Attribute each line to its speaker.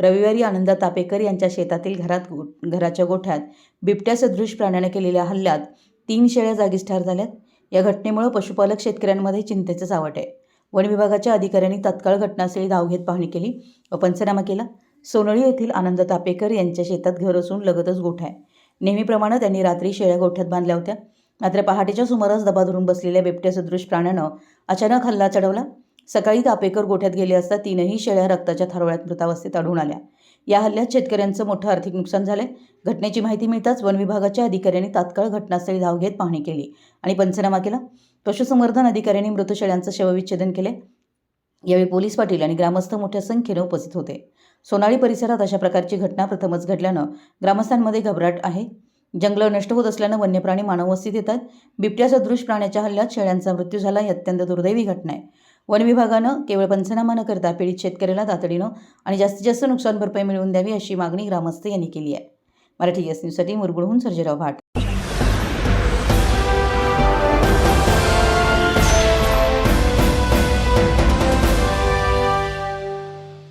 Speaker 1: रविवारी आनंदा तापेकर यांच्या शेतातील घराच्या गोठ्यात बिबट्या सदृश प्राण्याने केलेल्या हल्ल्यात 3 शेळ्या जागीच ठार झाल्यात। या घटनेमुळे पशुपालक शेतकऱ्यांमध्ये चिंतेचं सावट आहे। वन विभागाच्या अधिकाऱ्यांनी तत्काळ घटनास्थळी धाव घेत पाहणी केली व पंचनामा केला। सोनळी येथील आनंद तापेकर यांच्या शेतात घर असून लगतच गोठा आहे। नेहमीप्रमाणे त्यांनी रात्री शेळ्या गोठ्यात बांधल्या होत्या, मात्र पहाटेच्या सुमारास दबा धरून बसलेल्या बिबट्या सदृश प्राण्यानं अचानक हल्ला चढवला। सकाळी तापेकर गोठ्यात गेले असता 3ही शेळ्या रक्ताच्या थारोळ्यात मृतावस्थेत आढळून आल्या। या हल्ल्यात शेतकऱ्यांचं मोठं आर्थिक नुकसान झालंय। घटनेची माहिती मिळताच वन विभागाच्या अधिकाऱ्यांनी तात्काळ घटनास्थळी धाव घेत पाहणी केली आणि पंचनामा केला। पशुसंवर्धन अधिकाऱ्यांनी मृत शेळ्यांचं शवविच्छेदन केले। यावेळी पोलीस पाटील आणि ग्रामस्थ मोठ्या संख्येने उपस्थित होते। सोनाळी परिसरात अशा प्रकारची घटना प्रथमच घडल्यानं ग्रामस्थांमध्ये घबराट आहे। जंगल नष्ट होत असल्यानं वन्यप्राणी मानववस्तीत येतात। बिबट्या सदृश प्राण्याच्या हल्ल्यात शेळ्यांचा मृत्यू झाला ही अत्यंत दुर्दैवी घटना आहे। वन विभागानं केवळ पंचनामा न करता पीडित शेतकऱ्याला तातडीनं आणि जास्तीत जास्त नुकसान भरपाई मिळवून द्यावी अशी मागणी ग्रामस्थ यांनी केली आहे। मराठी एस न्यूजसाठी मुरगुडहून सर्जेराव भाट।